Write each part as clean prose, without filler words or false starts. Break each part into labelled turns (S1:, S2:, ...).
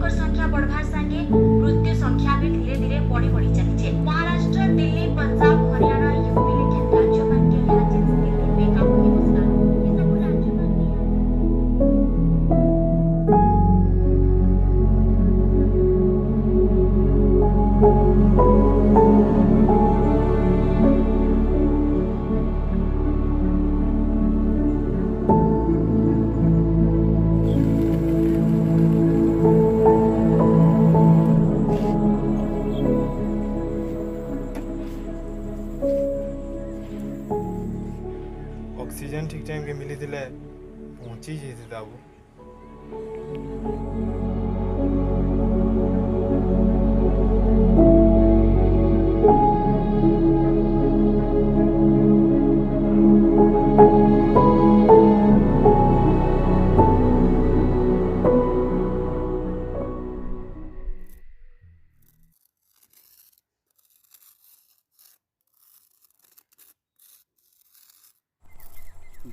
S1: लोकर संख्या बढ़वार संगे मृत्यु संख्या भी धीरे धीरे बढ़ी बढ़ी चलीছে। महाराष्ट्र, दिल्ली, पंजाब, हरियाणा, यूपी लेकिन राज्य मान के यहाँ जिन स्थिति बेकाबू हो बसला ये सब राज्य मान
S2: ऑक्सीजन ठीक टाइम के मिली थिले पहुंची जेते ताबू।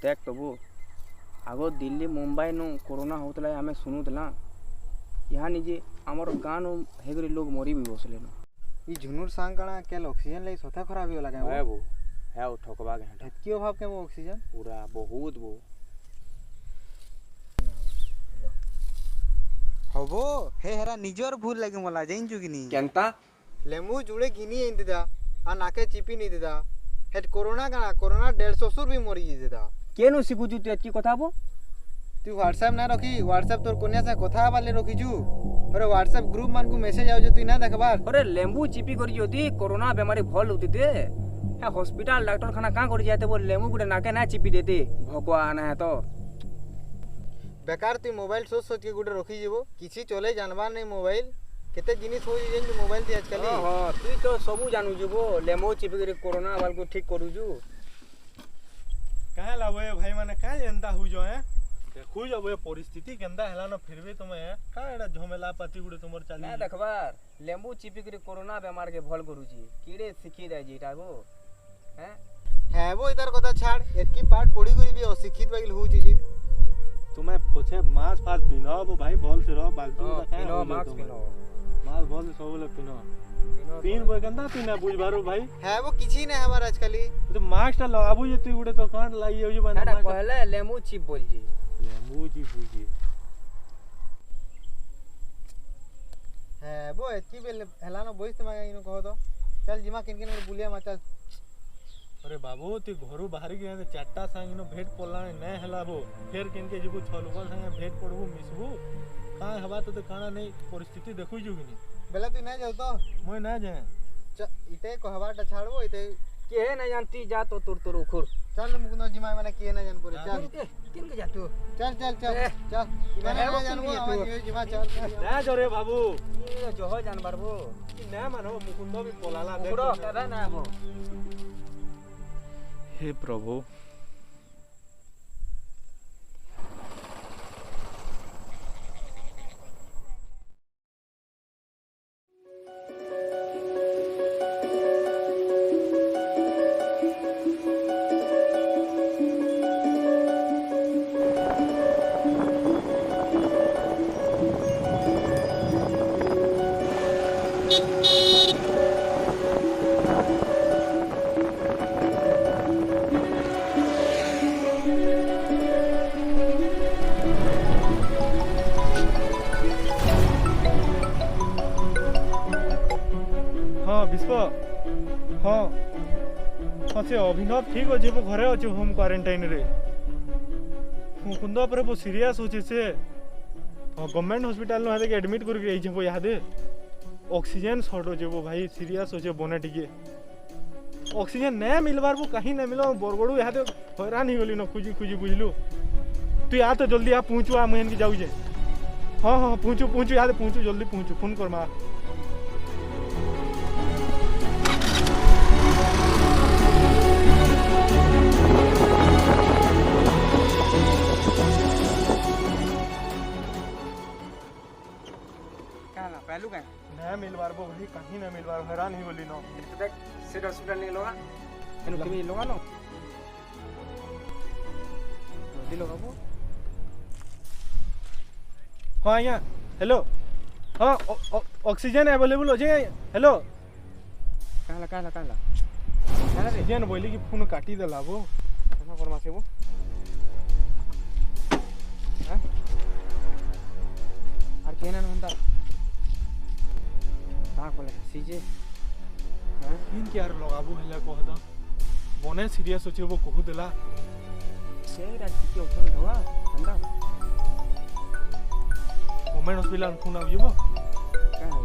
S3: देख प्रभु आगो दिल्ली मुंबई नु कोरोना होतला आमे सुनुतला यहाँ निजे आमर गाँ नु हेगरी लोग मरी भी बसले न
S2: ई झुनुर सांग कणा केल ऑक्सीजन लई सथा खराब हो लगा
S3: है वो है वो ठोकबा के हटा
S2: की अभाव के वो ऑक्सीजन
S3: पूरा बहुत वो
S4: हबो हे हेरा निजर भूल लगे मला जैन जुगिनी
S3: केनता
S2: लेमु जुड़े गिनी इंदिदा आ नाके चिपी नी दिदा हेड कोरोना कणा कोरोना 150 सुर भी मरी जेदा
S3: केनु सिकुजु ते की कथा बो
S2: तू व्हाट्सएप ना रखी व्हाट्सएप तोर कोनिया से कथा वाले रखी जू अरे व्हाट्सएप ग्रुप मान को मैसेज आउ जे तू ना देखबार
S3: अरे लेंबू चिपी करी जदी कोरोना बीमारी भल होती दे है हॉस्पिटल डॉक्टर खाना का कर जाते वो लेंबू गुडे नाके ना चिपी देते भगवान है तो
S2: बेकार तू मोबाइल सोच सोच के गुडे रखी जेबो किछि चले जानबार नहीं मोबाइल केते जिनिस हो जे मोबाइल ती आजकल
S3: हां तू तो सबू जानू जबो लेंबू चिपी करी कोरोना वाल को ठीक करू जू
S5: काहे लाबे भाई माने काहे एंदा हो जो है देखु जबे परिस्थिति केंदा हला न फिर भी तुमे का एडा झमेला पाती गुडे तुमर चाली
S3: ना देखबार लेंबू चिपी करी कोरोना बीमार के भल करू जी कीड़े सिखी दे जीटा गो हैं
S2: है वो इधर कथा छाड़ एतकी पार्ट पड़ी करी भी अशिक्षित बागिल हो जी
S5: तुमे पछे मास्क फास पिनो वो भाई भल से रहो बाल्टी का का
S3: पिनो मास्क पिनो
S5: मास्क भल से सबले पिनो पिन बो केंदा पिना बुझ बारो भाई
S2: है वो किछि ने हमार आजकल
S5: तो मास्क लगाबू जे तू गुडे तो कान लाई हो जे बना
S3: एटा पहले लेंबू चिप बोल जी
S5: लेंबू जी बुझी
S2: है वो एतकी बेल हला न बोइस तमा इनो कहो तो चल जिमा किन किन बुलिया मा चल
S5: अरे बाबू तू घरू बाहर गया तो चारटा संग नो भेट पड़ला नै हलाबो फिर किन के जबू छ लोग संग भेट पड़बू मिसबू का हवा तो खाना नहीं परिस्थिति देखु जुगिनी
S2: बेला तू नै जाऊ तो
S5: मोय ना जाए
S2: च इते कहवाटा छाड़बो इते
S3: के है ना जानती जा तो तुर उखुर
S2: चल मुकुंद जिमा माने किए ना जान पुरे चल
S3: किन के जा तू
S2: चल चल चल चल मैंने ना जानबो आवाज जिमा चल
S5: ना जरे बाबू
S3: ये जो हो जानबार बो
S5: ना मानो मुकुंद भी पोलाला
S3: उखुरो दादा ना बो
S5: हे प्रभु हाँ विश्व हाँ हाँ से अभिनव ठीक अच्छे वो घरे अच्छे होम क्वारंटाइन रे मुकुंद पर वो सीरियस होचे से गवर्नमेंट हॉस्पिटल नो के एडमिट करके आइछे वो यादे ऑक्सीजन शॉर्ट होचे वो भाई सीरियस होचे बोने टिके ऑक्सीजन नहीं मिलबार वो कहीं नहीं मिलो बरगड़ू यादे हैरान ही गली न खुजी खुजी बुझलू तू या तो जल्दी आ पहुंचू आ मुहन के जाऊ जे हाँ हाँ पहुंचू पहुंचू याद पहुंचू जल्दी पहुंचू फोन कर मा
S3: पहलू का
S5: नहीं मिलवार वो भाई कहीं नहीं मिलवार हैरान ही बोली नो
S3: देख सिर हॉस्पिटल नहीं लोगा एनु केमी लोगा नो जल्दी लोगा वो
S5: हाँ यहाँ हेलो हाँ ऑक्सीजन अवेलेबल हो जाए हेलो
S3: काला काला काला
S5: ऑक्सीजन बोली कि फोन काटी देला वो कना करमा से वो
S3: हां आर केना नंदा ता बोले सीजे हां
S5: इन के यार लगाबो हला कहदा बने सीरियस होचे वो कहू देला
S3: से रात के उठन ढवा ठंडा
S5: गवर्नमेंट हॉस्पिटल फोन आ जीवो
S3: का हो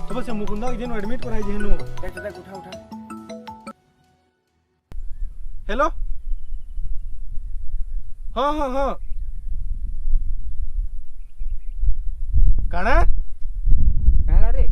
S5: तो बस मुकुंदा के जेन एडमिट कराई जेनु
S3: देख उठा उठा
S5: हेलो हाँ हाँ हाँ काना
S3: काला रे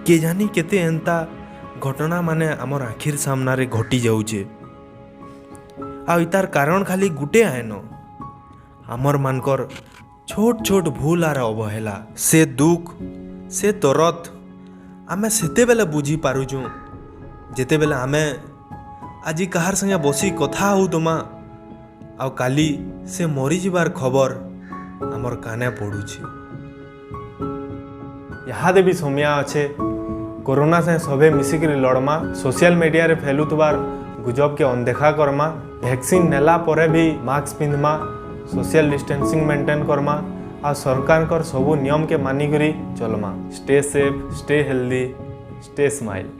S6: के जानी केते एंता घटना माने आमर आखिर सामने घटी जाऊचे आ इतार कारण खाली गुटे आएन आमर मानकर छोट छोट भूल आर अवहेला से दुख से तरत आमे सेते बेले बुझी पारुचु जेते बेले आमे आज कहार संगे बसी कथा हो तमा आ काली से मरी जिबार खबर आमर काने पड़ुछि यहाँ भी समय अच्छे कोरोना से सबे मिसिक लड़मा सोशल मीडिया रे फैलुतबार गुजब के अनदेखा करमा वैक्सीन नेला परे भी मास्क पिंधमा सोशल डिस्टेंसिंग मेंटेन करमा आ सरकार कर सबू नियम के मानिकरी चलमा stay safe stay healthy stay smile.